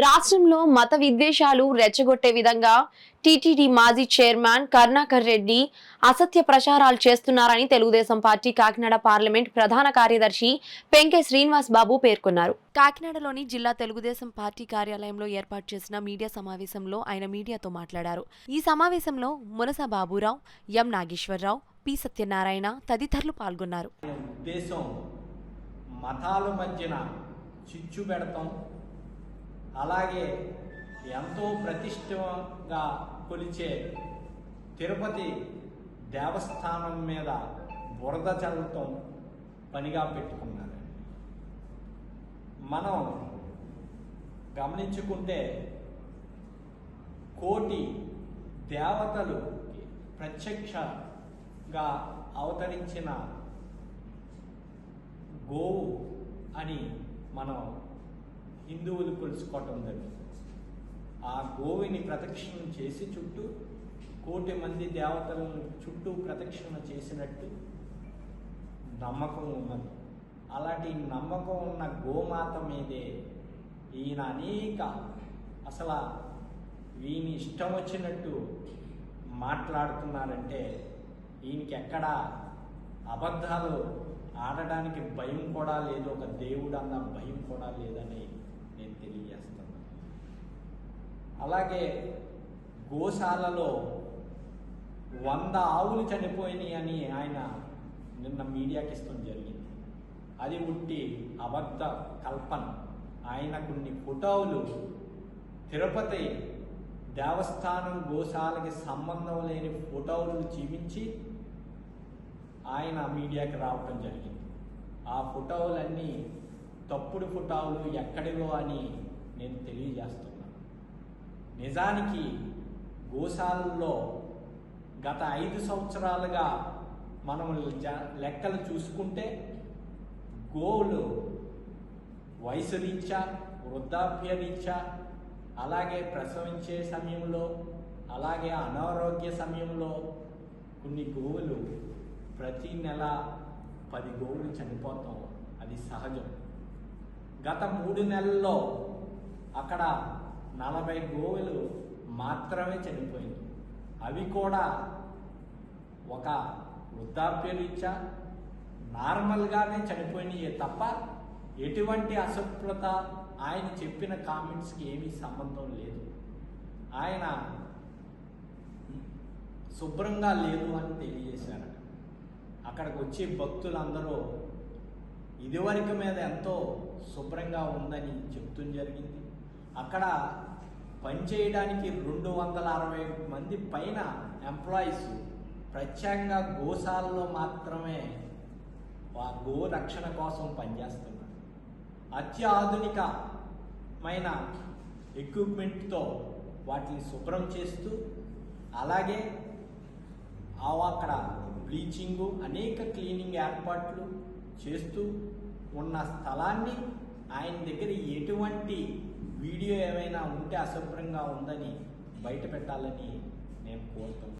రాష్ట్రంలో మత విద్వేషాలు రెచ్చగొట్టే విధంగా టీటీడీ మాజీ చైర్మన్ కరుణాకర్ రెడ్డి అసత్య ప్రచారాలు చేస్తున్నారని తెలుగుదేశం పార్టీ కాకినాడ పార్లమెంట్ ప్రధాన కార్యదర్శి పెంకే శ్రీనివాస్ బాబు పేర్కొన్నారు. కాకినాడలోని జిల్లా తెలుగుదేశం పార్టీ కార్యాలయంలో ఏర్పాటు చేసిన మీడియా సమావేశంలో ఆయన మీడియాతో మాట్లాడారు. ఈ సమావేశంలో మునస బాబురావు, ఎం నాగేశ్వరరావు, పి సత్యనారాయణ తదితరులు పాల్గొన్నారు. మతాల మధ్యన చిచ్చు పెడతాం, అలాగే ఎంతో ప్రతిష్టగా కొలిచే తిరుపతి దేవస్థానం మీద బురద చల్లటం పనిగా పెట్టుకున్నారు. మనం గమనించుకుంటే కోటి దేవతలు ప్రత్యక్షంగా అవతరించిన గోవు అని మనం హిందువులు కొలుసుకోవటం జరిగింది. ఆ గోవుని ప్రదక్షిణ చేసి చుట్టూ కోటి మంది దేవతలను చుట్టూ ప్రదక్షిణ చేసినట్టు నమ్మకం ఉన్నది. అలాంటి నమ్మకం ఉన్న గోమాత మీదే ఈయన అసలు ఈయన ఇష్టం వచ్చినట్టు మాట్లాడుతున్నారంటే ఈయనకి ఎక్కడ అబద్ధాలు ఆడడానికి భయం కూడా లేదు, ఒక దేవుడు అన్న భయం కూడా లేదని నేను తెలియజేస్తున్నాను. అలాగే గోశాలలో 100 ఆవులు చనిపోయినాయి అని ఆయన నిన్న మీడియాకి ఇష్టం జరిగింది. అది ఉట్టి అబద్ధ కల్పన. ఆయన కొన్ని ఫోటోలు తిరుపతి దేవస్థానం గోశాలకి సంబంధం లేని ఫోటోలు చూపించి ఆయన మీడియాకి రావటం జరిగింది. ఆ ఫోటోలన్నీ తప్పుడు ఫోటోలు ఎక్కడివో అని నేను తెలియజేస్తున్నాను. నిజానికి గోశాలలో గత 5 సంవత్సరాలుగా మనం లెక్కలు చూసుకుంటే గోవులు వయసు రీత్యా, వృద్ధాప్య రీత్యా, అలాగే ప్రసవించే సమయంలో, అలాగే అనారోగ్య సమయంలో కొన్ని గోవులు ప్రతి నెల 10 గోవులు చనిపోతాం. అది సహజం. గత 3 నెలల్లో అక్కడ 40 గోవులు మాత్రమే చనిపోయింది. అవి కూడా ఒక వృద్ధాప్య రీత్యా నార్మల్గానే చనిపోయినాయే తప్ప ఎటువంటి అశుభ్రత ఆయన చెప్పిన కామెంట్స్కి ఏమీ సంబంధం లేదు. ఆయన శుభ్రంగా లేదు అని తెలియజేశారు. అక్కడికి వచ్చే భక్తులందరూ ఇదివరకు మీద ఎంతో శుభ్రంగా ఉందని చెప్తూ జరిగింది. అక్కడ పనిచేయడానికి 260 మంది పైన ఎంప్లాయీస్ ప్రత్యేకంగా గోశాలలో మాత్రమే ఆ గో రక్షణ కోసం పనిచేస్తున్నారు. అత్యాధునికమైన ఎక్విప్మెంట్తో వాటిని శుభ్రం చేస్తూ, అలాగే అక్కడ బ్లీచింగు, అనేక క్లీనింగ్ ఏర్పాట్లు చేస్తూ ఉన్న స్థలాన్ని ఆయన దగ్గర ఎటువంటి వీడియో ఏమైనా ఉంటే అశుభ్రంగా ఉందని బయట పెట్టాలని నేను కోరుతున్నాను.